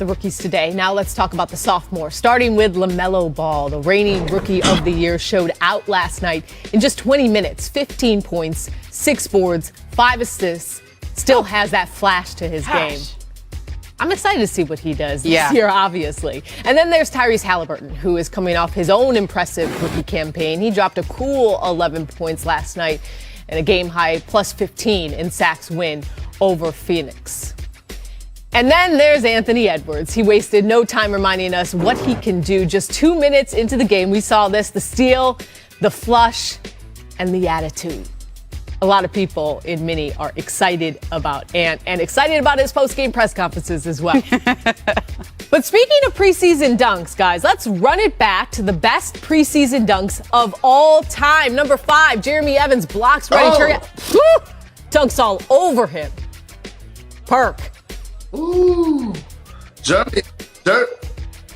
the rookies today. Now let's talk about the sophomores, starting with LaMelo Ball. The reigning Rookie of the Year showed out last night in just 20 minutes, 15 points, 6 boards, 5 assists, still has that flash to his game. I'm excited to see what he does this year, obviously. And then there's Tyrese Halliburton, who is coming off his own impressive rookie campaign. He dropped a cool 11 points last night and a game-high plus 15 in sacks win over Phoenix. And then there's Anthony Edwards. He wasted no time reminding us what he can do. Just 2 minutes into the game, we saw this, the steal, the flush, and the attitude. A lot of people in Mini are excited about Ant and excited about his post-game press conferences as well. But speaking of preseason dunks, guys, let's run it back to the best preseason dunks of all time. Number 5, Jeremy Evans blocks Rodney Terry. Dunks all over him. Perk. Ooh. Jeremy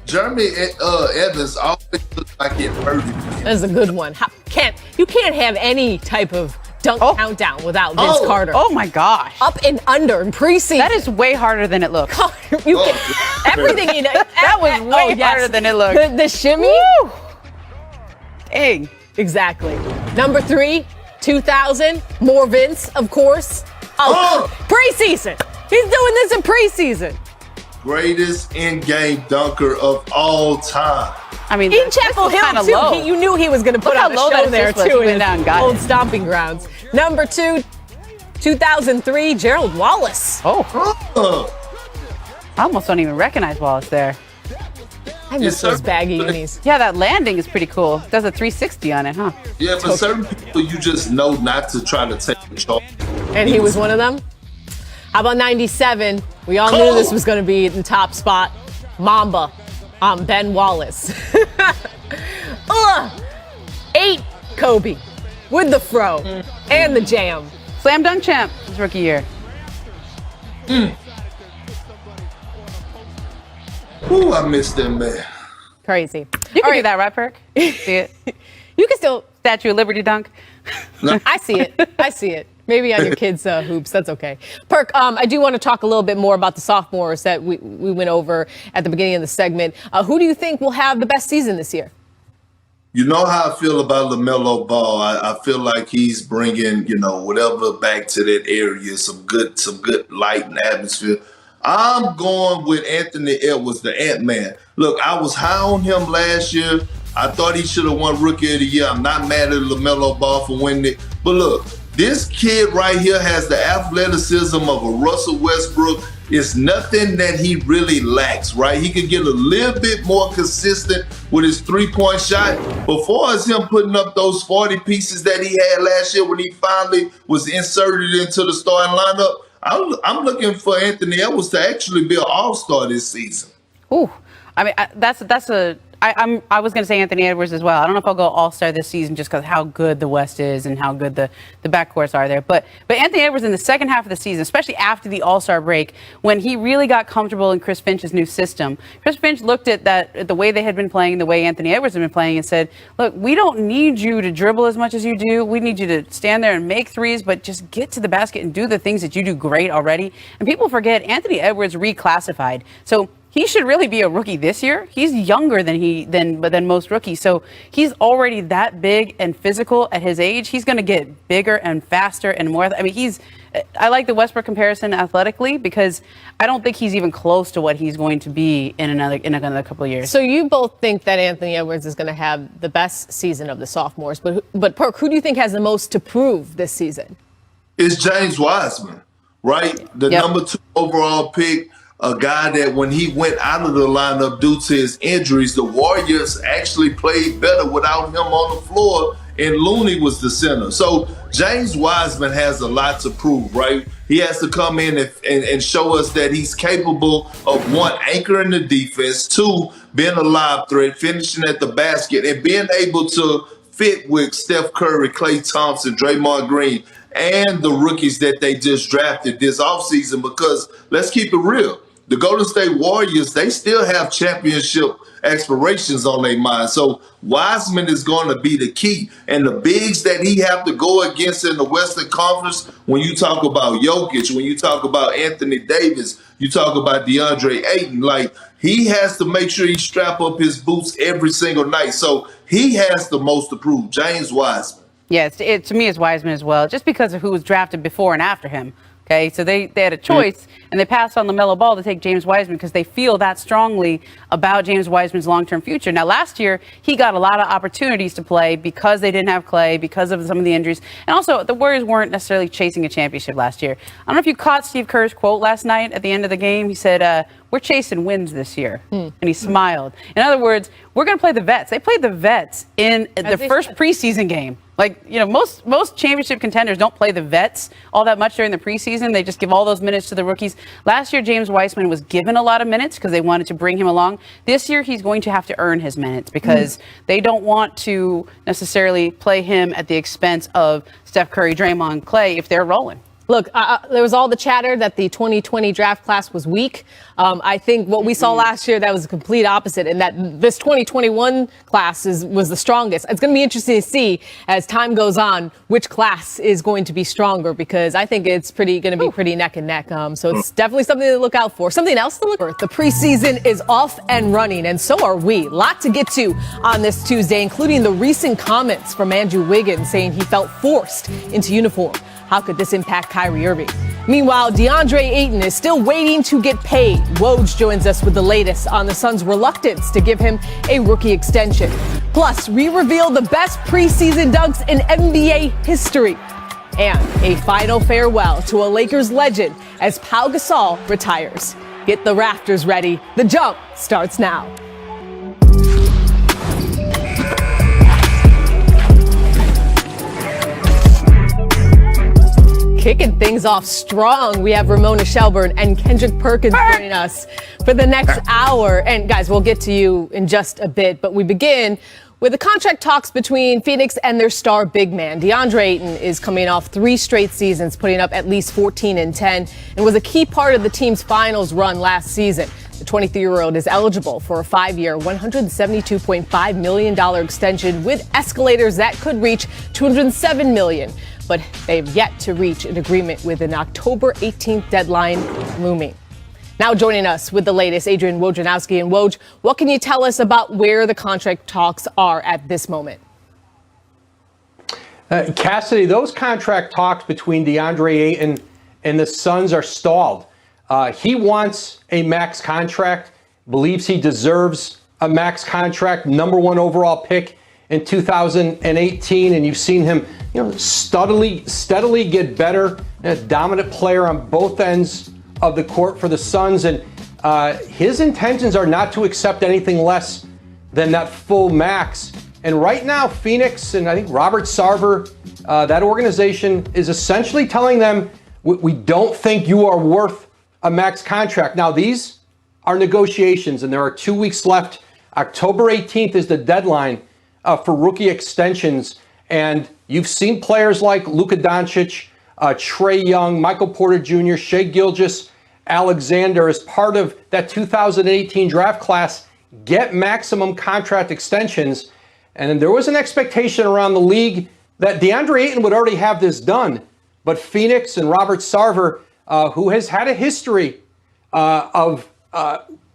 Evans always looks like it hurt him. That's a good one. You can't have any type of dunk countdown without Vince Carter. Oh my gosh. Up and under in preseason. That is way harder than it looks. Everything you know. That was way harder than it looked. The shimmy? Woo. Dang. Exactly. Number 3, 2000. More Vince, of course. Preseason. He's doing this in preseason. Greatest in-game dunker of all time. I mean, in Chapel Hill, too. Low. You knew he was going to put on a show there, too, in old it. stomping grounds. Number 2, 2003, Gerald Wallace. I almost don't even recognize Wallace there. I miss those baggy unis. Yeah, that landing is pretty cool. Does a 360 on it, huh? Yeah, for certain people, you just know not to try to take control. And he was one of them? How about 97? We all knew this was going to be in the top spot. Mamba. Ben Wallace. 8, Kobe. With the fro. And the jam. Slam dunk champ his rookie year. Ooh, I missed that man. Crazy. You can do that, right, Perk? See it? You can still. Statue of Liberty dunk. No. I see it. Maybe on your kids' hoops. That's okay. Perk, I do want to talk a little bit more about the sophomores that we went over at the beginning of the segment. Who do you think will have the best season this year? You know how I feel about LaMelo Ball. I feel like he's bringing, whatever back to that area, some good light and atmosphere. I'm going with Anthony Edwards, the Ant-Man. Look, I was high on him last year. I thought he should have won Rookie of the Year. I'm not mad at LaMelo Ball for winning it. But look, this kid right here has the athleticism of a Russell Westbrook. It's nothing that he really lacks, right? He could get a little bit more consistent with his three-point shot. But far as him putting up those 40 pieces that he had last year when he finally was inserted into the starting lineup, I'm looking for Anthony Edwards to actually be an all-star this season. Ooh, I mean, I was going to say Anthony Edwards as well. I don't know if I'll go all-star this season just because how good the West is and how good the backcourts are there. But Anthony Edwards in the second half of the season, especially after the all-star break, when he really got comfortable in Chris Finch's new system, Chris Finch looked at the way they had been playing, the way Anthony Edwards had been playing, and said, look, we don't need you to dribble as much as you do. We need you to stand there and make threes, but just get to the basket and do the things that you do great already. And people forget Anthony Edwards reclassified. So he should really be a rookie this year. He's younger than most rookies, so he's already that big and physical at his age. He's going to get bigger and faster and more. I mean, I like the Westbrook comparison athletically because I don't think he's even close to what he's going to be in another couple of years. So you both think that Anthony Edwards is going to have the best season of the sophomores, but Perk, who do you think has the most to prove this season? It's James Wiseman, right? The number 2 overall pick. A guy that when he went out of the lineup due to his injuries, the Warriors actually played better without him on the floor, and Looney was the center. So James Wiseman has a lot to prove, right? He has to come in and show us that he's capable of, 1, anchoring the defense, 2, being a lob threat, finishing at the basket, and being able to fit with Steph Curry, Klay Thompson, Draymond Green, and the rookies that they just drafted this offseason. Because let's keep it real. the Golden State Warriors, they still have championship aspirations on their mind. So Wiseman is going to be the key. And the bigs that he have to go against in the Western Conference, when you talk about Jokic, when you talk about Anthony Davis, you talk about DeAndre Ayton, like he has to make sure he strap up his boots every single night. So he has the most to prove, James Wiseman. Yes, to me, it's Wiseman as well, just because of who was drafted before and after him. Okay, so they had a choice, and they passed on LaMelo Ball to take James Wiseman because they feel that strongly about James Wiseman's long-term future. Now, last year, he got a lot of opportunities to play because they didn't have Clay, because of some of the injuries. And also, the Warriors weren't necessarily chasing a championship last year. I don't know if you caught Steve Kerr's quote last night at the end of the game. He said, we're chasing wins this year. And he smiled. In other words, we're going to play the vets. They played the vets in the first preseason game. Like, you know, most championship contenders don't play the vets all that much during the preseason. They just give all those minutes to the rookies. Last year, James Wiseman was given a lot of minutes because they wanted to bring him along. This year, he's going to have to earn his minutes because they don't want to necessarily play him at the expense of Steph Curry, Draymond, Clay if they're rolling. Look, there was all the chatter that the 2020 draft class was weak. I think what we saw last year, that was the complete opposite, and that this 2021 class was the strongest. It's going to be interesting to see as time goes on which class is going to be stronger, because I think it's going to be pretty neck and neck. So it's definitely something to look out for. Something else to look for. The preseason is off and running, and so are we. Lot to get to on this Tuesday, including the recent comments from Andrew Wiggins saying he felt forced into uniform. How could this impact Kyrie Irving? Meanwhile, DeAndre Ayton is still waiting to get paid. Woj joins us with the latest on the Suns' reluctance to give him a rookie extension. Plus, we reveal the best preseason dunks in NBA history. And a final farewell to a Lakers legend as Pau Gasol retires. Get the rafters ready. The jump starts now. Kicking things off strong, we have Ramona Shelburne and Kendrick Perkins joining us for the next hour. And guys, we'll get to you in just a bit, but we begin with the contract talks between Phoenix and their star big man. DeAndre Ayton is coming off 3 straight seasons, putting up at least 14 and 10, and was a key part of the team's finals run last season. The 23-year-old is eligible for a 5-year, $172.5 million extension with escalators that could reach $207 million. But they've yet to reach an agreement with an October 18th deadline looming. Now joining us with the latest, Adrian Wojnarowski. And Woj, what can you tell us about where the contract talks are at this moment? Cassidy, those contract talks between DeAndre Ayton and the Suns are stalled. He wants a max contract, believes he deserves a max contract, #1 overall pick in 2018, and you've seen him, steadily get better, a dominant player on both ends of the court for the Suns, and his intentions are not to accept anything less than that full max. And right now, Phoenix and I think Robert Sarver, that organization is essentially telling them, we don't think you are worth a max contract. Now, these are negotiations, and there are 2 weeks left. October 18th is the deadline for rookie extensions. And you've seen players like Luka Doncic, Trae Young, Michael Porter Jr., Shai Gilgeous-Alexander, as part of that 2018 draft class, get maximum contract extensions. And there was an expectation around the league that DeAndre Ayton would already have this done. But Phoenix and Robert Sarver, who has had a history of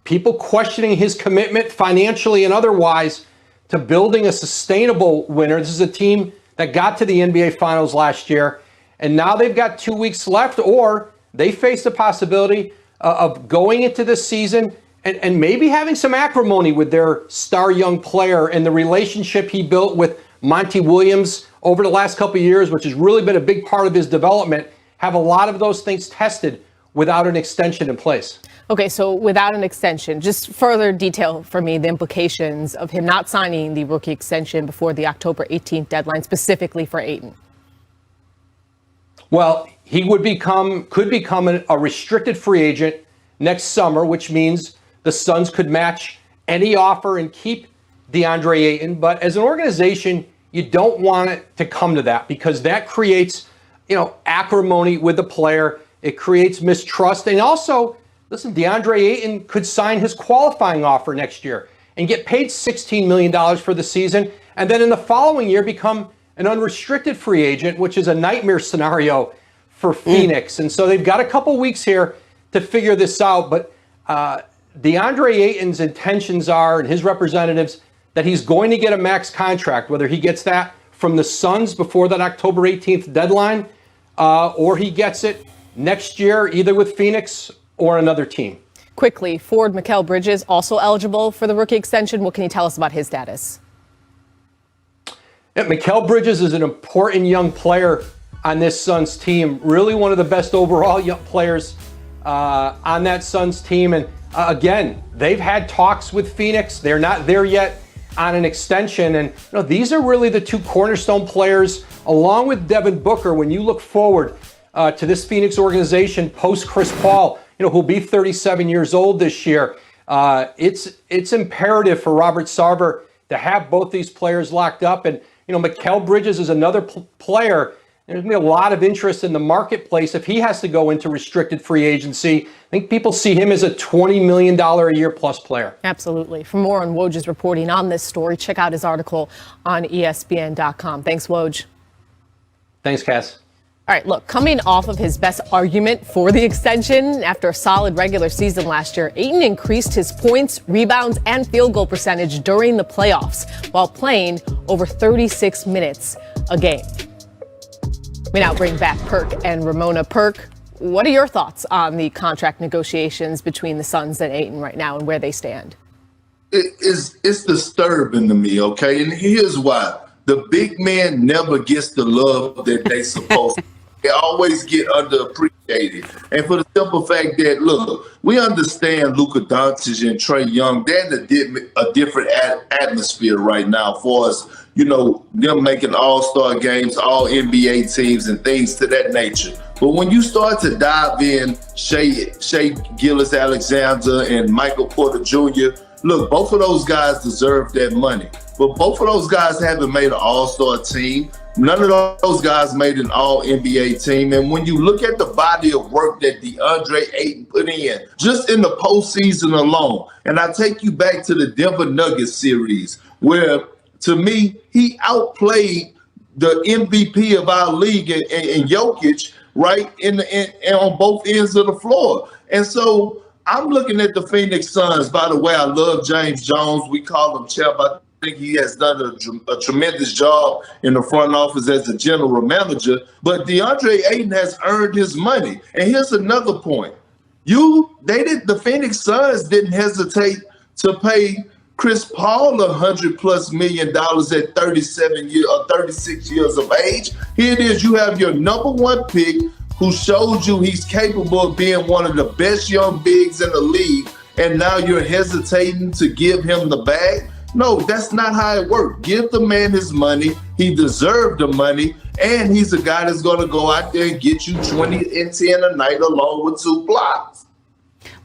people questioning his commitment financially and otherwise to building a sustainable winner. This is a team that got to the NBA Finals last year, and now they've got 2 weeks left, or they face the possibility of going into this season and maybe having some acrimony with their star young player and the relationship he built with Monty Williams over the last couple of years, which has really been a big part of his development, have a lot of those things tested without an extension in place. Okay, so without an extension, just further detail for me the implications of him not signing the rookie extension before the October 18th deadline, specifically for Ayton. Well, he could become a restricted free agent next summer, which means the Suns could match any offer and keep DeAndre Ayton. But as an organization, you don't want it to come to that, because that creates, acrimony with the player. It creates mistrust, and also Listen, DeAndre Ayton could sign his qualifying offer next year and get paid $16 million for the season, and then in the following year become an unrestricted free agent, which is a nightmare scenario for Phoenix. And so they've got a couple weeks here to figure this out. But DeAndre Ayton's intentions are, and his representatives, that he's going to get a max contract, whether he gets that from the Suns before that October 18th deadline, or he gets it next year, either with Phoenix or another team. Quickly, forward Mikal Bridges also eligible for the rookie extension. What can you tell us about his status? Yeah, Mikal Bridges is an important young player on this Suns team. Really one of the best overall young players on that Suns team. And again, they've had talks with Phoenix. They're not there yet on an extension. And these are really the two cornerstone players, along with Devin Booker. When you look forward to this Phoenix organization post Chris Paul, who'll be 37 years old this year, it's imperative for Robert Sarver to have both these players locked up. And Mikal Bridges is another player. There's going to be a lot of interest in the marketplace if he has to go into restricted free agency. I think people see him as a $20 million a year plus player. Absolutely. For more on Woj's reporting on this story, check out his article on ESPN.com. Thanks, Woj. Thanks, Cass. All right, look, coming off of his best argument for the extension after a solid regular season last year, Ayton increased his points, rebounds, and field goal percentage during the playoffs while playing over 36 minutes a game. We now bring back Perk and Ramona. Perk, what are your thoughts on the contract negotiations between the Suns and Ayton right now and where they stand? It's disturbing to me, okay? And here's why. The big man never gets the love that they supposed to. They always get underappreciated. And for the simple fact that, look, we understand Luka Doncic and Trae Young, they're in a different atmosphere right now for us, them making all-star games, all NBA teams and things to that nature. But when you start to dive in, Shai Gilgeous-Alexander and Michael Porter Jr., look, both of those guys deserve that money. But both of those guys haven't made an all-star team. None of those guys made an all-NBA team. And when you look at the body of work that DeAndre Ayton put in, just in the postseason alone, and I take you back to the Denver Nuggets series, where, to me, he outplayed the MVP of our league in Jokic, right, and on both ends of the floor. And so I'm looking at the Phoenix Suns. By the way, I love James Jones. We call him Champ. I think he has done a tremendous job in the front office as a general manager. But DeAndre Ayton has earned his money. And here's another point. The Phoenix Suns didn't hesitate to pay Chris Paul $100+ million at 36 years of age. Here it is. You have your number one pick, who showed you he's capable of being one of the best young bigs in the league, and now you're hesitating to give him the bag? No, that's not how it works. Give the man his money. He deserved the money, and he's a guy that's going to go out there and get you 20 and 10 a night along with 2 blocks.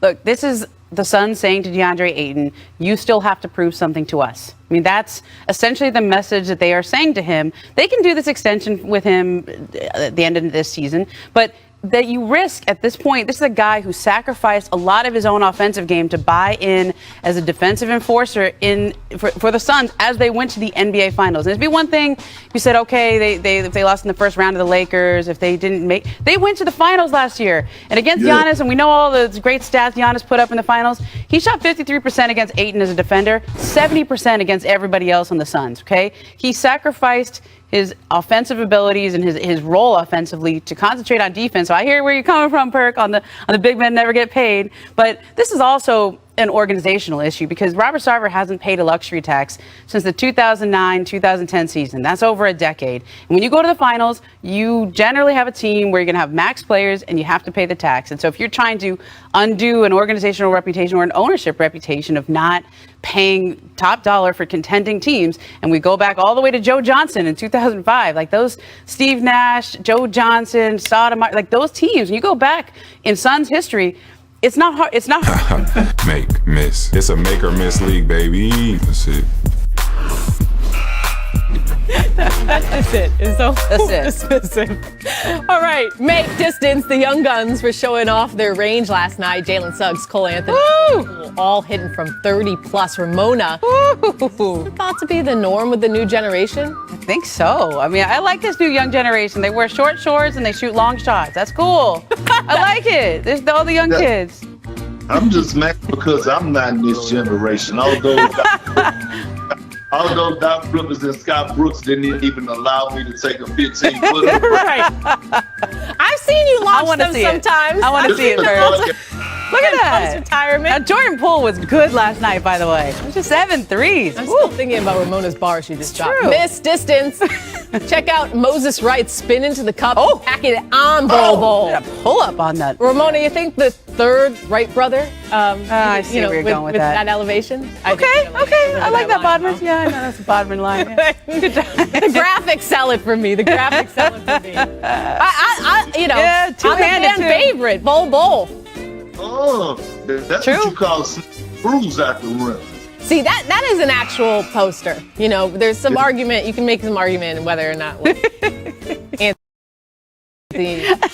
Look, this is the Suns saying to DeAndre Ayton, you still have to prove something to us. I mean, that's essentially the message that they are saying to him. They can do this extension with him at the end of this season, but that you risk at this point, this is a guy who sacrificed a lot of his own offensive game to buy in as a defensive enforcer for the Suns as they went to the NBA Finals. And it'd be one thing if you said, okay, if they lost in the first round to the Lakers, if they didn't they went to the Finals last year. And against Giannis, and we know all the great stats Giannis put up in the Finals, he shot 53% against Ayton as a defender, 70% against everybody else on the Suns, okay? He sacrificed his offensive abilities and his role offensively to concentrate on defense. So I hear where you're coming from, Perk, on the big men never get paid. But this is also an organizational issue because Robert Sarver hasn't paid a luxury tax since the 2009-2010 season. That's over a decade. And when you go to the finals, you generally have a team where you're going to have max players and you have to pay the tax. And so if you're trying to undo an organizational reputation or an ownership reputation of not paying top dollar for contending teams, and we go back all the way to Joe Johnson in 2005, like those Steve Nash, Joe Johnson, Sotomayor, like those teams, when you go back in Suns history, it's not hard. It's not hard. Make, miss. It's a make or miss league, baby. That's it. That's it. It's so That's it. dismissive. All right, make distance. The Young Guns for showing off their range last night. Jalen Suggs, Cole Anthony, all hitting from 30 plus. Ramona, thought to be the norm with the new generation. I think so. I mean, I like this new young generation. They wear short shorts and they shoot long shots. That's cool. I like it. There's all the young kids. I'm just mad because I'm not in this generation. Although Doc Rivers and Scott Brooks didn't even allow me to take a 15-footer. Right. I've seen you launch them sometimes. I want to see it first. Look at that. Post-retirement. Now, Jordan Poole was good last night, by the way. It was just 7 threes. I'm still thinking about Ramona's bar she just dropped. true. Miss distance. Check out Moses Wright spin into the cup. Pack it on bowl. A pull up on that. Ramona, you think the third Wright brother? I see where you're going with that. That elevation. Okay. I like that line, Bodman. Yeah, I know that's a Bodman line. Yeah. Good job. The graphics sell it for me. The graphics sell it for me. Yeah, two-handed, I'm a fan favorite. Bowl. Oh, that's True. what you call screws out the rim. See, that is an actual poster. You know, there's some argument. You can make some argument whether or not Anthony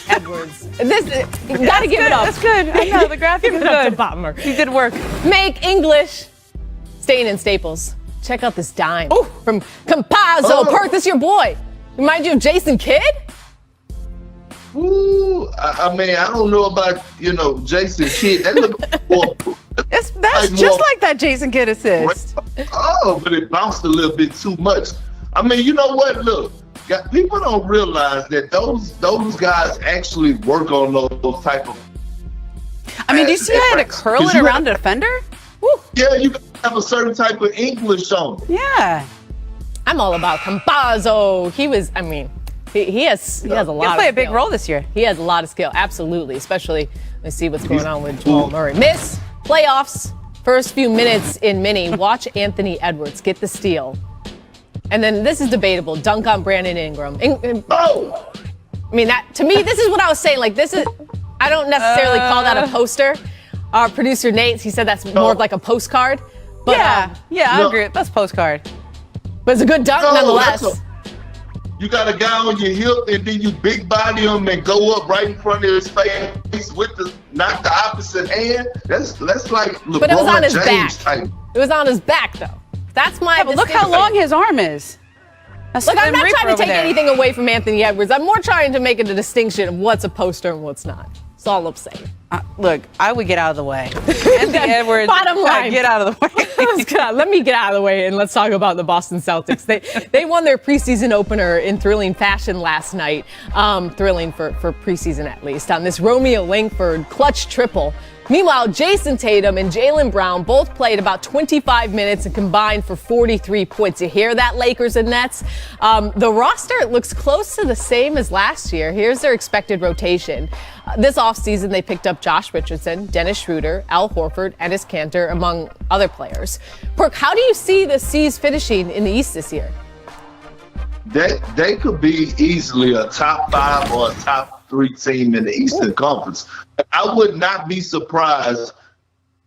Edwards. You gotta give it up. That's good. I know the graphic is good. Bomber. You did work. Make English. Staying in Staples. Check out this dime from Campazzo. Perth, this your boy. Remind you of Jason Kidd? Ooh, I mean, I don't know about, Jason Kidd. That look That's just like that Jason Kidd assist. but it bounced a little bit too much. I mean, you know what? Look, people don't realize that those guys actually work on those type of. I mean, do you see how I had to curl it around the defender? Woo. Yeah, you have a certain type of English on it. Yeah. I'm all about Campazzo. He has a lot. He'll play a big role this year. He has a lot of skill, absolutely. Especially, let's see what's going on with Jamal Murray. Miss playoffs. First few minutes in mini. Watch Anthony Edwards get the steal, and then this is debatable. Dunk on Brandon Ingram. I mean, that to me, this is what I was saying. Like, this is. I don't necessarily call that a poster. Our producer Nate, he said that's more of like a postcard. But, I agree. That's postcard. But it's a good dunk nonetheless. You got a guy on your hip, and then you big body him and go up right in front of his face with not the opposite hand. That's like LeBron but it was on his James back. type. It was on his back though. That's my. But look how long his arm is. Look, I'm not trying to take anything away from Anthony Edwards. I'm more trying to make a distinction of what's a poster and what's not. That's all I'm saying. Look, I would get out of the way. Anthony Edwards, bottom line. Get out of the way. Let me get out of the way and let's talk about the Boston Celtics. They won their preseason opener in thrilling fashion last night. Thrilling for preseason at least. On this Romeo Langford clutch triple. Meanwhile, Jason Tatum and Jaylen Brown both played about 25 minutes and combined for 43 points. You hear that, Lakers and Nets? The roster looks close to the same as last year. Here's their expected rotation. This offseason, they picked up Josh Richardson, Dennis Schroeder, Al Horford, Enes Kanter, among other players. Perk, how do you see the C's finishing in the East this year? They could be easily a top 5 or a top 3 team in the Eastern Conference. I would not be surprised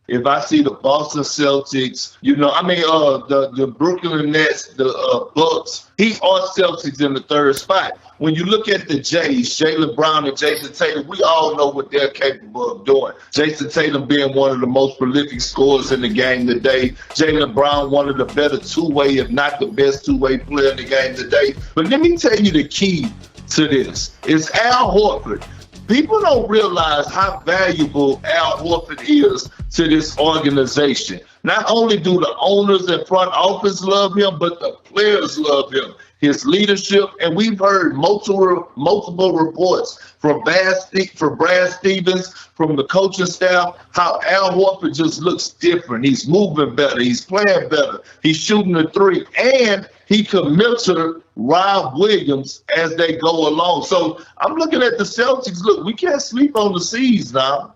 if I see the Boston Celtics, the Brooklyn Nets, the Bucks, or Celtics in the third spot. When you look at the Jays, Jaylen Brown and Jason Tatum, we all know what they're capable of doing. Jason Tatum being one of the most prolific scorers in the game today. Jaylen Brown, one of the better two-way, if not the best two-way player in the game today. But let me tell you the key to this. It's Al Horford. People don't realize how valuable Al Horford is to this organization. Not only do the owners and front office love him, but the players love him. His leadership, and we've heard multiple reports from Brad Stevens, from the coaching staff, how Al Horford just looks different. He's moving better. He's playing better. He's shooting the three, and he can mentor Rob Williams as they go along. So I'm looking at the Celtics. Look, we can't sleep on the C's now.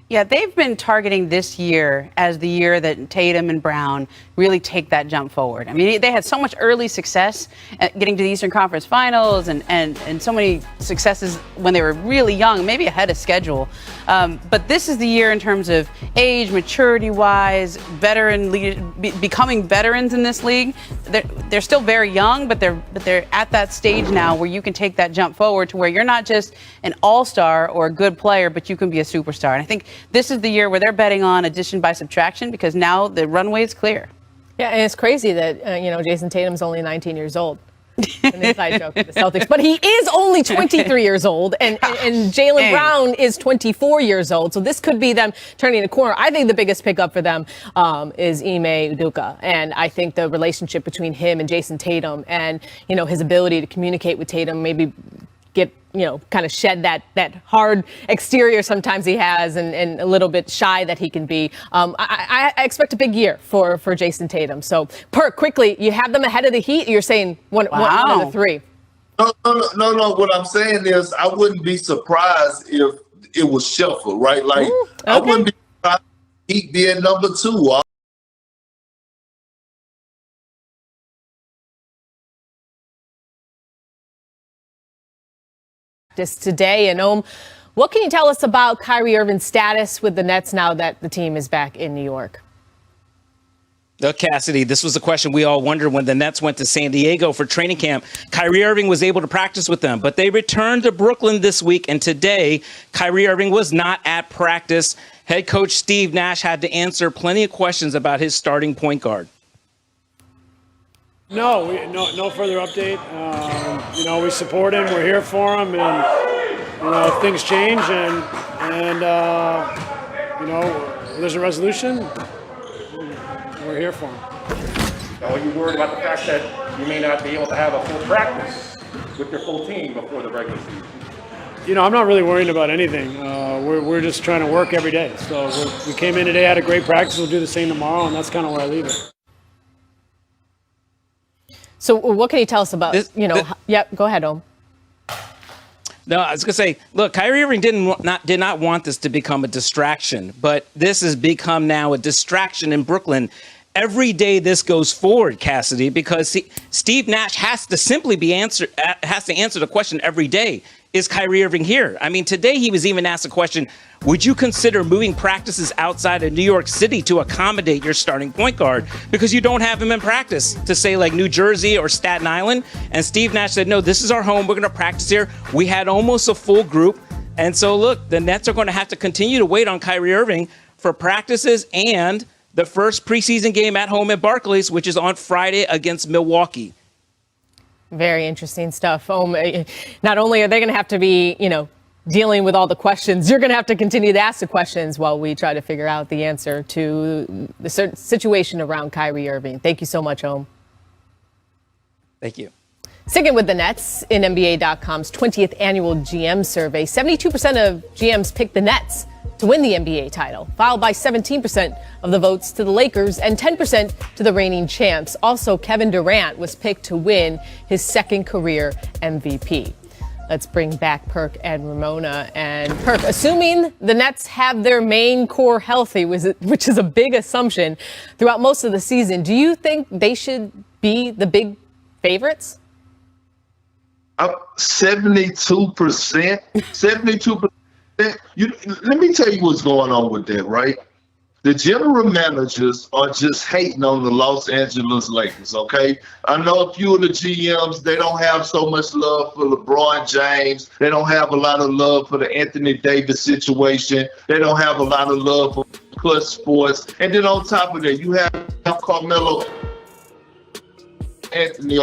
Yeah, they've been targeting this year as the year that Tatum and Brown really take that jump forward. I mean, they had so much early success at getting to the Eastern Conference Finals and so many successes when they were really young, maybe ahead of schedule. But this is the year in terms of age, maturity-wise, becoming veterans in this league. They're still very young, but they're at that stage now where you can take that jump forward to where you're not just an all-star or a good player, but you can be a superstar. And I think this is the year where they're betting on addition by subtraction because now the runway is clear. Yeah, and it's crazy that, Jason Tatum's only 19 years old. An inside joke with the Celtics. But he is only 23 years old, and Jaylen Brown is 24 years old. So this could be them turning the corner. I think the biggest pickup for them is Ime Udoka. And I think the relationship between him and Jason Tatum and, his ability to communicate with Tatum, maybe get, kind of shed that hard exterior sometimes he has and a little bit shy that he can be. I expect a big year for Jason Tatum. So, Perk, quickly, you have them ahead of the Heat. You're saying one of the three. No. What I'm saying is I wouldn't be surprised if it was shuffled, right? Like, okay. I wouldn't be surprised if Heat being number 2. Today. And what can you tell us about Kyrie Irving's status with the Nets now that the team is back in New York? Cassidy, this was a question we all wondered when the Nets went to San Diego for training camp. Kyrie Irving was able to practice with them, but they returned to Brooklyn this week. And today, Kyrie Irving was not at practice. Head coach Steve Nash had to answer plenty of questions about his starting point guard. No further update. We support him. We're here for him, and if things change and there's a resolution, we're here for him. Are you worried about the fact that you may not be able to have a full practice with your full team before the regular season? I'm not really worrying about anything. We're just trying to work every day. So we came in today, had a great practice. We'll do the same tomorrow, and that's kind of where I leave it. So what can you tell us about, go ahead, Om. No, I was going to say, look, Kyrie Irving did not want this to become a distraction, but this has become now a distraction in Brooklyn. Every day this goes forward, Cassidy, because Steve Nash has to answer the question every day. Is Kyrie Irving here? I mean, today he was even asked a question, would you consider moving practices outside of New York City to accommodate your starting point guard? Because you don't have him in practice to say like New Jersey or Staten Island. And Steve Nash said, no, this is our home. We're going to practice here. We had almost a full group. And so, look, the Nets are going to have to continue to wait on Kyrie Irving for practices and the first preseason game at home at Barclays, which is on Friday against Milwaukee. Very interesting stuff. Not only are they going to have to be, dealing with all the questions, you're going to have to continue to ask the questions while we try to figure out the answer to the situation around Kyrie Irving. Thank you so much, Om. Thank you. Sticking with the Nets, in NBA.com's 20th annual GM survey, 72% of GMs picked the Nets to win the NBA title, followed by 17% of the votes to the Lakers and 10% to the reigning champs. Also, Kevin Durant was picked to win his second career MVP. Let's bring back Perk and Ramona. And Perk, assuming the Nets have their main core healthy, which is a big assumption throughout most of the season, do you think they should be the big favorites? 72%. 72%. Let me tell you what's going on with that, right? The general managers are just hating on the Los Angeles Lakers, okay? I know a few of the GMs, they don't have so much love for LeBron James. They don't have a lot of love for the Anthony Davis situation. They don't have a lot of love for clutch sports. And then on top of that, you have Carmelo Anthony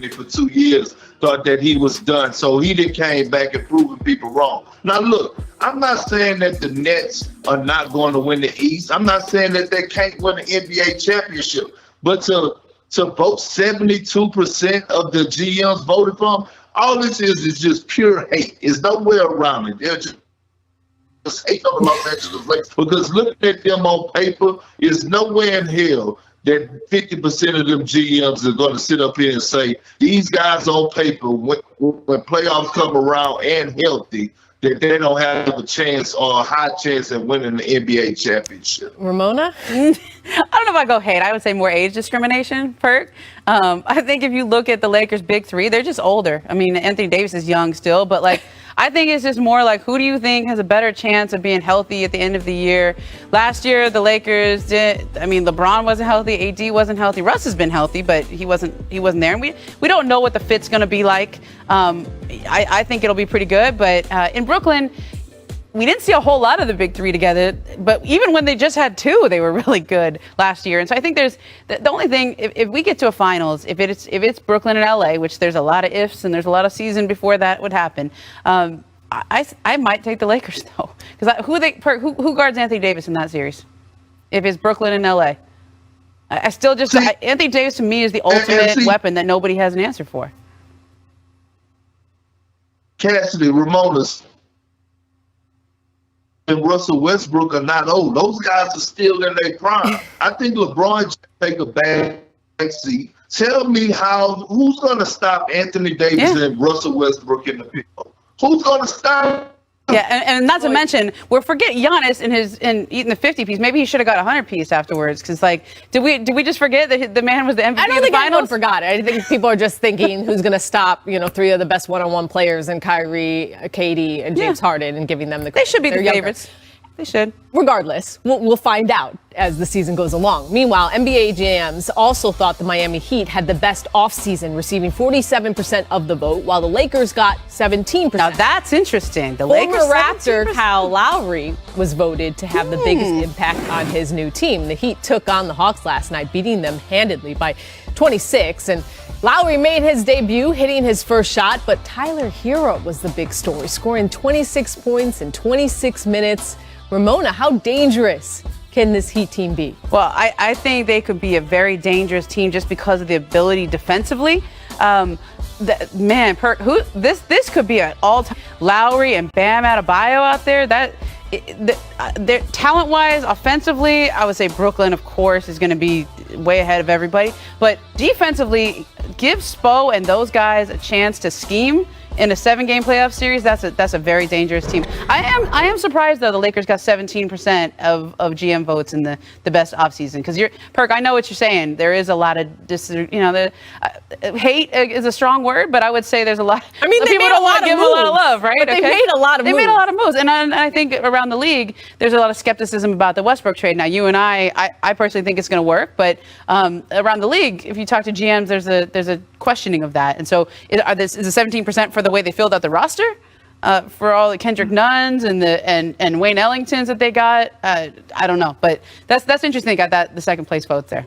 for 2 years. Thought that he was done, so he then came back and proving people wrong. Now look, I'm not saying that the Nets are not going to win the East. I'm not saying that they can't win the NBA championship. But to vote 72% of the GMs voted for them, all this is just pure hate. There's no way around it. They're just hate on the Los Angeles Lakers because looking at them on paper, there's no way in hell that 50% of them GMs are going to sit up here and say, these guys on paper, when playoffs come around and healthy, that they don't have a chance or a high chance at winning the NBA championship. Ramona? I don't know if I go hate. I would say more age discrimination, Perk. I think if you look at the Lakers' big three, they're just older. I mean, Anthony Davis is young still, but like, I think it's just more like, who do you think has a better chance of being healthy at the end of the year? Last year, the Lakers LeBron wasn't healthy, AD wasn't healthy. Russ has been healthy, but he wasn't there. And we don't know what the fit's going to be like. I think it'll be pretty good, but in Brooklyn, we didn't see a whole lot of the big three together, but even when they just had two, they were really good last year. And so I think there's the only thing, if we get to a finals, if it's Brooklyn and LA, which there's a lot of ifs and there's a lot of season before that would happen, I might take the Lakers though, because who guards Anthony Davis in that series? If it's Brooklyn and LA, I still just Anthony Davis to me is the ultimate weapon that nobody has an answer for. Cassidy, Ramona's and Russell Westbrook are not old. Those guys are still in their prime. I think LeBron should take a back seat. Tell me who's going to stop Anthony Davis and Russell Westbrook in the pick? Who's going to stop? Yeah, and not to mention, we're forgetting Giannis in eating the 50 piece. Maybe he should have got a 100 piece afterwards. Because did we just forget that the man was the MVP of the finals? I don't think anyone forgot it. I think people are just thinking who's going to stop, three of the best one-on-one players in Kyrie, KD, and James Harden, and giving them the credit. They should be the favorites. They should. Regardless, we'll find out as the season goes along. Meanwhile, NBA GMs also thought the Miami Heat had the best offseason, receiving 47% of the vote, while the Lakers got 17%. Now that's interesting. The Former Lakers Raptor Kyle Lowry was voted to have the biggest impact on his new team. The Heat took on the Hawks last night, beating them handedly by 26. And Lowry made his debut, hitting his first shot, but Tyler Hero was the big story, scoring 26 points in 26 minutes. Ramona, how dangerous can this Heat team be? Well, I think they could be a very dangerous team just because of the ability defensively. This could be an all-time Lowry and Bam Adebayo out there. They're talent-wise, offensively, I would say Brooklyn, of course, is going to be way ahead of everybody. But defensively, give Spo and those guys a chance to scheme in a 7-game playoff series. That's a very dangerous team. I am surprised though the Lakers got 17% of GM votes in the best offseason, because Perk, I know what you're saying. There is a lot of hate is a strong word, but I would say there's a lot. I mean, people don't want to give them a lot of love, right? But they made a lot of moves. They made a lot of moves, and I think around the league there's a lot of skepticism about the Westbrook trade. Now, you and I personally think it's going to work, but around the league, if you talk to GMs, there's a questioning of that. And so is the 17% for the way they filled out the roster, for all the Kendrick Nunns and Wayne Ellingtons that they got? I don't know, but that's interesting. They got the second place votes there.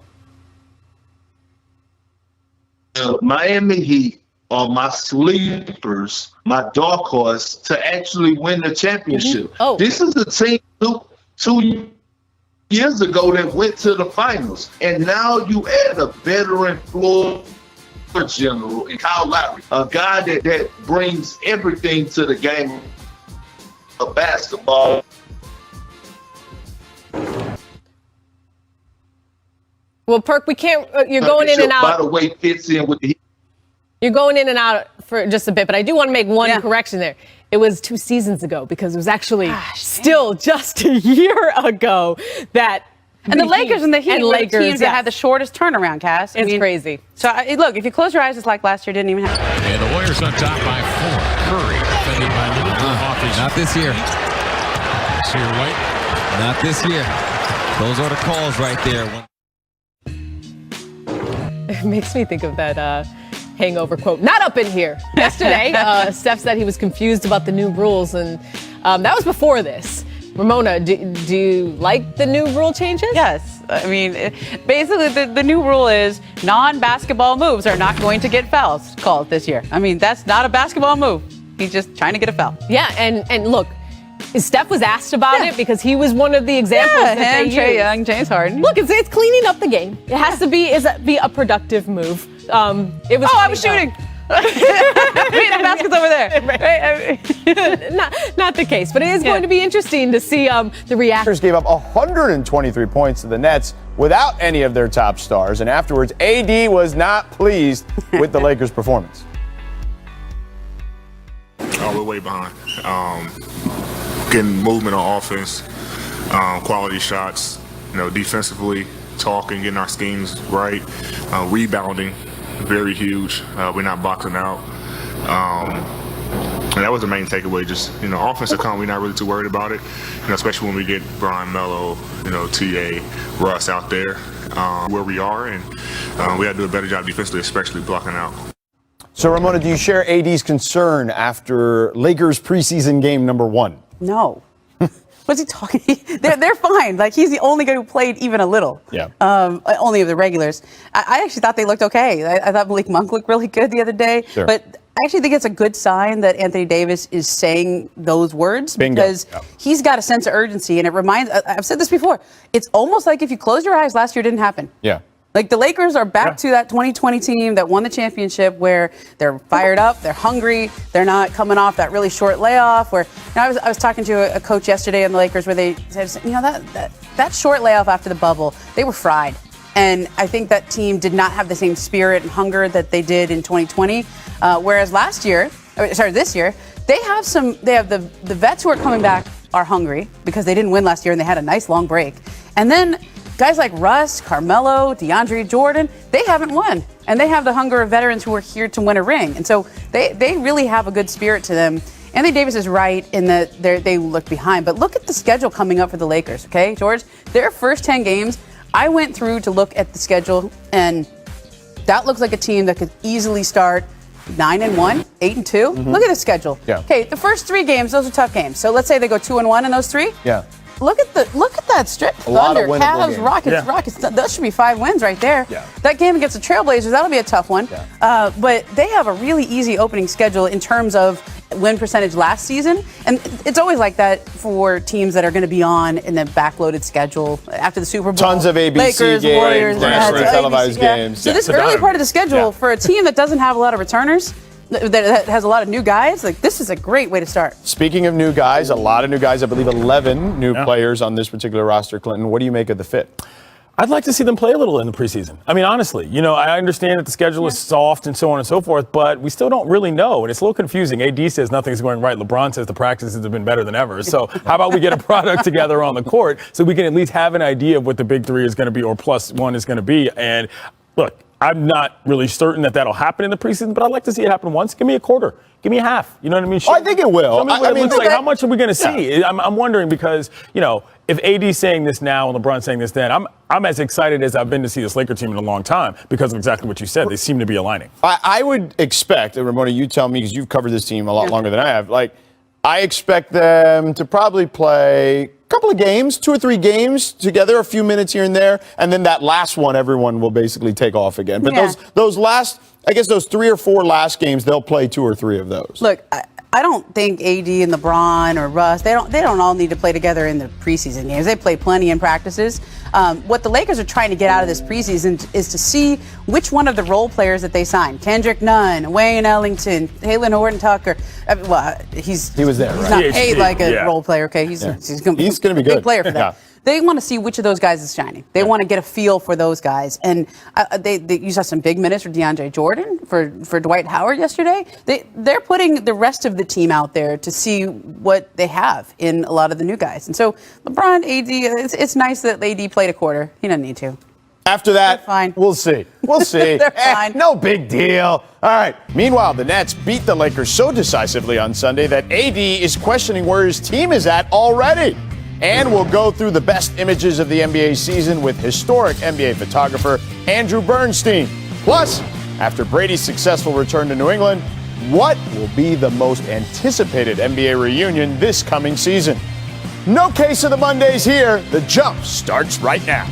Miami Heat are my sleepers, my dark horse to actually win the championship. Mm-hmm. Oh. This is a team two years ago that went to the finals, and now you add a veteran floor general in Kyle Lowry, a guy that brings everything to the game of basketball. Well, Perk, we can't. You're going in and out. By the way, fits in with the. You're going in and out for just a bit, but I do want to make one correction there. It was 2 seasons ago, because it was actually still just a year ago that. And the Lakers and the Heat were the teams that had the shortest turnaround, Cass. It's crazy. So, look, if you close your eyes, it's like last year didn't even happen. And the Warriors on top by 4. Curry defended by Little. Not this year. Here, White. Not this year. Those are the calls right there. It makes me think of that Hangover quote. Not up in here. Yesterday, Steph said he was confused about the new rules, and that was before this. Ramona, do you like the new rule changes? Yes. I mean, basically, the new rule is non-basketball moves are not going to get fouls called this year. I mean, that's not a basketball move. He's just trying to get a foul. Yeah, and look, Steph was asked about it because he was one of the examples that they used. Trae Young, James Harden. Look, it's cleaning up the game. It has to be a productive move. It was. I was shooting. The basket's over there. Not the case, but it is going to be interesting to see the reaction. Gave up 123 points to the Nets without any of their top stars, and afterwards, AD was not pleased with the Lakers' performance. Oh, we're way behind. Getting movement on offense, quality shots, defensively, talking, getting our schemes right, rebounding, very huge. We're not boxing out. And that was the main takeaway. Just, offensive count, we're not really too worried about it, especially when we get Brian, Melo, TA, Russ out there where we are. And we got to do a better job defensively, especially blocking out. So, Ramona, do you share AD's concern after Lakers preseason game number 1? No. What's he talking? They're fine. Like, he's the only guy who played even a little. Yeah. Only of the regulars. I actually thought they looked okay. I thought Malik Monk looked really good the other day. Sure. But I actually think it's a good sign that Anthony Davis is saying those words. Bingo. Because he's got a sense of urgency. And it reminds, I've said this before, it's almost like if you close your eyes, last year didn't happen. Yeah. Like, the Lakers are back to that 2020 team that won the championship, where they're fired up, they're hungry, they're not coming off that really short layoff. Where I was talking to a coach yesterday in the Lakers where they said, that short layoff after the bubble, they were fried. And I think that team did not have the same spirit and hunger that they did in 2020. Whereas this year, they have the vets who are coming back are hungry because they didn't win last year and they had a nice long break. And then guys like Russ, Carmelo, DeAndre Jordan, they haven't won. And they have the hunger of veterans who are here to win a ring. And so they really have a good spirit to them. Anthony Davis is right in that they look behind. But look at the schedule coming up for the Lakers, okay, George? Their first 10 games, I went through to look at the schedule, and that looks like a team that could easily start 9-1, 8-2. Mm-hmm. Look at the schedule. Yeah. Okay, the first 3 games, those are tough games. So let's say they go 2-1 in those 3. Yeah. Look at that strip. Thunder, Cavs, Rockets. Those should be 5 wins right there. Yeah. That game against the Trailblazers, that'll be a tough one. Yeah. But they have a really easy opening schedule in terms of win percentage last season. And it's always like that for teams that are going to be on in the backloaded schedule after the Super Bowl. Tons of ABC Lakers, games, Warriors, nationally televised games. So this early part of the schedule for a team that doesn't have a lot of returners, that has a lot of new guys, like, this is a great way to start. Speaking of new guys, a lot of new guys, I believe 11 new players on this particular roster. Clinton, what do you make of the fit? I'd like to see them play a little in the preseason. I mean, honestly, I understand that the schedule is soft and so on and so forth, but we still don't really know. And it's a little confusing. AD says nothing's going right. LeBron says the practices have been better than ever. So how about we get a product together on the court so we can at least have an idea of what the big 3 is going to be, or +1 is going to be. And look, I'm not really certain that that'll happen in the preseason, but I'd like to see it happen once. Give me a quarter. Give me a half. You know what I mean? I think it will. Show me what it looks like. How much are we going to see? I'm wondering because, if AD's saying this now and LeBron's saying this then, I'm as excited as I've been to see this Laker team in a long time because of exactly what you said. They seem to be aligning. I would expect, and Ramona, you tell me because you've covered this team a lot longer than I have, I expect them to probably play a couple of games, 2 or 3 games together, a few minutes here and there, and then that last one, everyone will basically take off again. But those last, I guess those 3 or 4 last games, they'll play 2 or 3 of those. Look, I don't think AD and LeBron or Russ, they don't all need to play together in the preseason games. They play plenty in practices. What the Lakers are trying to get out of this preseason is to see which one of the role players that they signed. Kendrick Nunn, Wayne Ellington, Halen Horton-Tucker. He was there, right? He's not paid like a role player, okay? He's going to be a big player for them. They want to see which of those guys is shining. They want to get a feel for those guys. And you saw some big minutes for DeAndre Jordan, for Dwight Howard yesterday. They're putting the rest of the team out there to see what they have in a lot of the new guys. And so LeBron, AD, it's nice that AD played a quarter. He doesn't need to. After that, we'll see. We'll see. They're fine. No big deal. All right. Meanwhile, the Nets beat the Lakers so decisively on Sunday that AD is questioning where his team is at already. And we'll go through the best images of the NBA season with historic NBA photographer Andrew Bernstein. Plus, after Brady's successful return to New England, what will be the most anticipated NBA reunion this coming season? No case of the Mondays here. The Jump starts right now.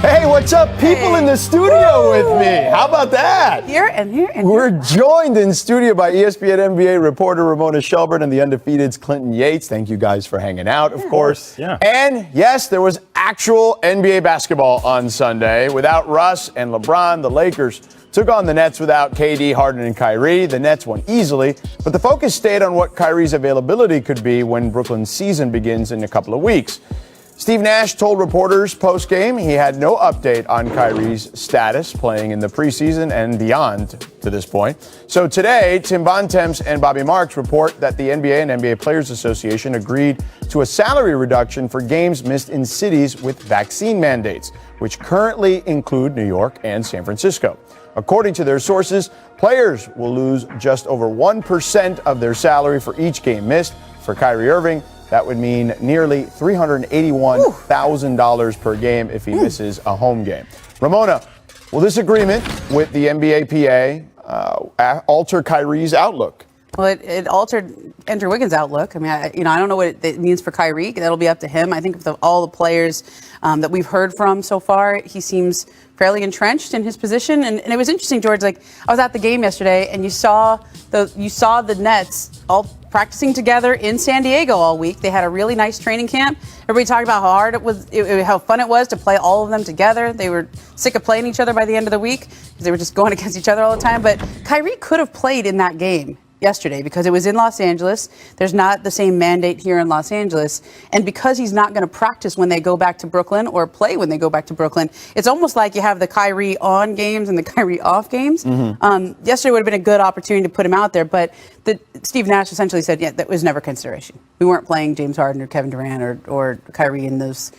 Hey, what's up, people in the studio with me? How about that? Here and here and We're joined in studio by ESPN NBA reporter Ramona Shelburne and the Undefeated's Clinton Yates. Thank you guys for hanging out, of course. Yeah. And yes, there was actual NBA basketball on Sunday. Without Russ and LeBron, the Lakers took on the Nets without KD, Harden, and Kyrie. The Nets won easily, but the focus stayed on what Kyrie's availability could be when Brooklyn's season begins in a couple of weeks. Steve Nash told reporters post-game he had no update on Kyrie's status playing in the preseason and beyond to this point. So today, Tim Bontemps and Bobby Marks report that the NBA and NBA Players Association agreed to a salary reduction for games missed in cities with vaccine mandates, which currently include New York and San Francisco. According to their sources, players will lose just over 1% of their salary for each game missed. For Kyrie Irving, that would mean nearly $381,000 per game if he misses a home game. Ramona, will this agreement with the NBA PA alter Kyrie's outlook? Well, it altered Andrew Wiggins' outlook. I mean, I don't know what it means for Kyrie. That'll be up to him. I think of all the players that we've heard from so far, he seems fairly entrenched in his position. And it was interesting, George. Like, I was at the game yesterday, and you saw the Nets all practicing together in San Diego all week. They had a really nice training camp. Everybody talked about how hard it was, how fun it was to play all of them together. They were sick of playing each other by the end of the week because they were just going against each other all the time. But Kyrie could have played in that game yesterday because it was in Los Angeles. There's not the same mandate here in Los Angeles. And because he's not going to practice when they go back to Brooklyn or play when they go back to Brooklyn, it's almost like you have the Kyrie on games and the Kyrie off games. Yesterday would have been a good opportunity to put him out there, but Steve Nash essentially said, yeah, that was never consideration. We weren't playing James Harden or Kevin Durant or Kyrie in this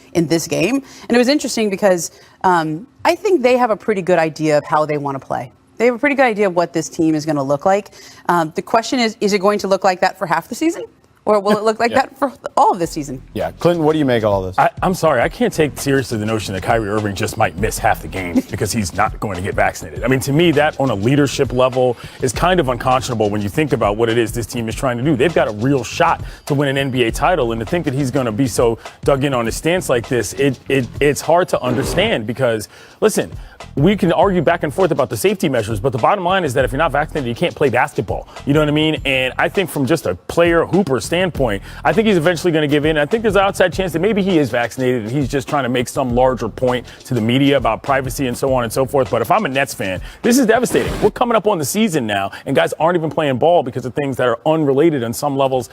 game. And it was interesting because I think they have a pretty good idea of how they want to play. They have a pretty good idea of what this team is going to look like. The question is it going to look like that for half the season? Or will it look like that for all of this season? Yeah. Clinton, what do you make of all this? I'm sorry. I can't take seriously the notion that Kyrie Irving just might miss half the games because he's not going to get vaccinated. I mean, to me, that on a leadership level is kind of unconscionable when you think about what it is this team is trying to do. They've got a real shot to win an NBA title, and to think that he's going to be so dug in on his stance like this, it's hard to understand because, listen, we can argue back and forth about the safety measures, but the bottom line is that if you're not vaccinated, you can't play basketball. You know what I mean? And I think from just a player, hooper standpoint, I think he's eventually going to give in. I think there's an outside chance that maybe he is vaccinated and he's just trying to make some larger point to the media about privacy and so on and so forth. But if I'm a Nets fan, this is devastating. We're coming up on the season now, and guys aren't even playing ball because of things that are unrelated on some levels.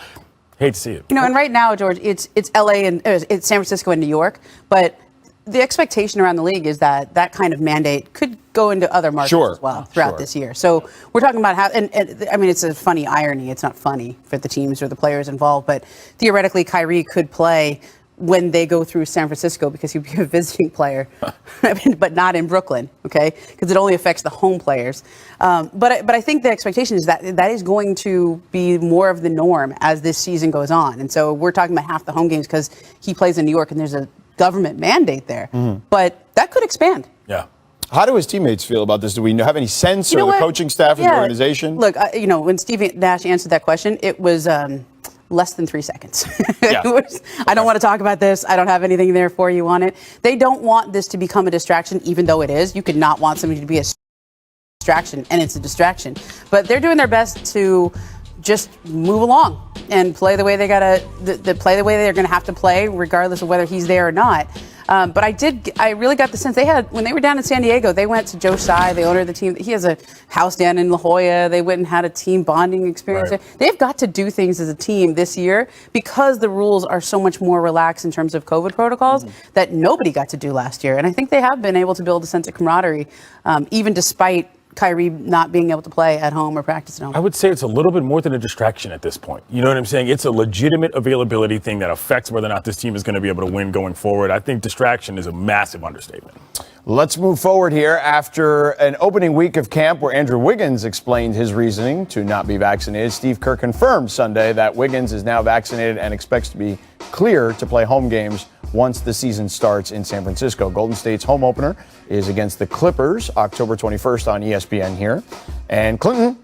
Hate to see it. And right now, George, it's LA and it's San Francisco and New York, but the expectation around the league is that that kind of mandate could go into other markets as well throughout this year. So we're talking about how, and I mean, it's a funny irony. It's not funny for the teams or the players involved, but theoretically, Kyrie could play when they go through San Francisco because he'd be a visiting player, but not in Brooklyn, okay? Because it only affects the home players. But I think the expectation is that that is going to be more of the norm as this season goes on. And so we're talking about half the home games because he plays in New York and there's a government mandate there. But that could expand. Yeah. How do his teammates feel about this? Do we have any sense, or the coaching staff and the organization? Look, when Steve Nash answered that question, it was less than 3 seconds. Yeah. I don't want to talk about this. I don't have anything there for you on it. They don't want this to become a distraction, even though it is. You could not want somebody to be a distraction, and it's a distraction. But they're doing their best to just move along and play the way they play the way they're going to have to play, regardless of whether he's there or not. But I really got the sense when they were down in San Diego, they went to Joe Tsai, the owner of the team. He has a house down in La Jolla. They went and had a team bonding experience. Right. They've got to do things as a team this year because the rules are so much more relaxed in terms of COVID protocols that nobody got to do last year. And I think they have been able to build a sense of camaraderie, even despite Kyrie not being able to play at home or practice at home. I would say it's a little bit more than a distraction at this point. You know what I'm saying? It's a legitimate availability thing that affects whether or not this team is going to be able to win going forward. I think distraction is a massive understatement. Let's move forward here after an opening week of camp where Andrew Wiggins explained his reasoning to not be vaccinated. Steve Kerr confirmed Sunday that Wiggins is now vaccinated and expects to be clear to play home games once the season starts in San Francisco. Golden State's home opener is against the Clippers, October 21st on ESPN here. And Clinton,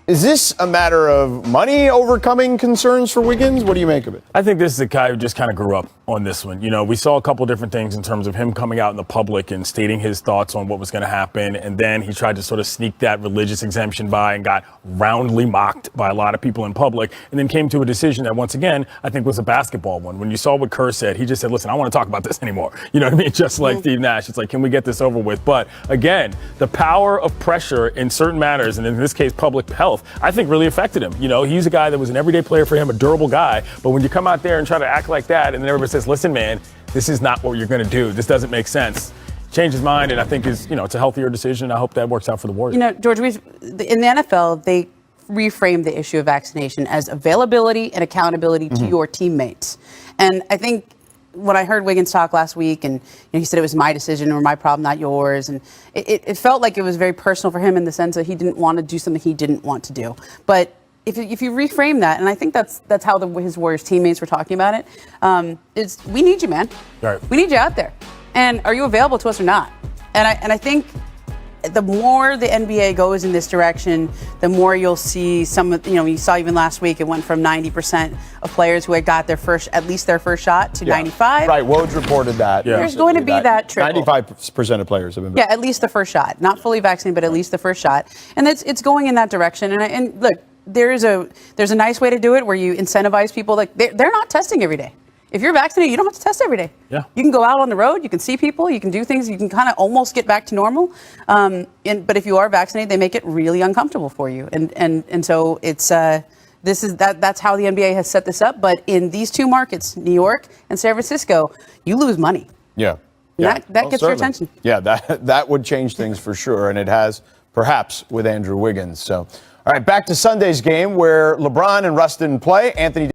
is this a matter of money overcoming concerns for Wiggins? What do you make of it? I think this is a guy who just kind of grew up on this one. You know, we saw a couple different things in terms of him coming out in the public and stating his thoughts on what was going to happen. And then he tried to sort of sneak that religious exemption by and got roundly mocked by a lot of people in public, and then came to a decision that, once again, I think was a basketball one. When you saw what Kerr said, he just said, listen, I don't want to talk about this anymore. You know what I mean? Just like Steve Nash. It's like, can we get this over with? But again, the power of pressure in certain matters, and in this case, public health, I think really affected him. You know, he's a guy that was an everyday player for him, a durable guy. But when you come out there and try to act like that, and then everybody says, says, listen, man, this is not what you're going to do. This doesn't make sense. Change his mind, and I think it's a healthier decision. I hope that works out for the Warriors. George, in the NFL, they reframe the issue of vaccination as availability and accountability to your teammates. And I think when I heard Wiggins talk last week, and he said it was my decision or my problem, not yours, and it felt like it was very personal for him in the sense that he didn't want to do something he didn't want to do. But if you reframe that, and I think that's how his Warriors teammates were talking about it, is we need you, man. Right. We need you out there. And are you available to us or not? And I think the more the NBA goes in this direction, the more you'll see some of, you saw even last week, it went from 90% of players who had got at least their first shot to 95. Right, Woj reported that. Yeah. There's going to be that trickle. 95% of players have been vaccinated. Yeah, at least the first shot. Not fully vaccinated, but at least the first shot. And it's going in that direction. And look, there's a nice way to do it where you incentivize people. Like they're not testing every day. If you're vaccinated, you don't have to test every day. Yeah. You can go out on the road, you can see people, you can do things, you can kind of almost get back to normal. But if you are vaccinated, they make it really uncomfortable for you. And so it's that's how the NBA has set this up. But in these two markets, New York and San Francisco, you lose money. Yeah. That gets your attention. Yeah, that would change things for sure, and it has perhaps with Andrew Wiggins. So, all right, back to Sunday's game where LeBron and Russ didn't play. Anthony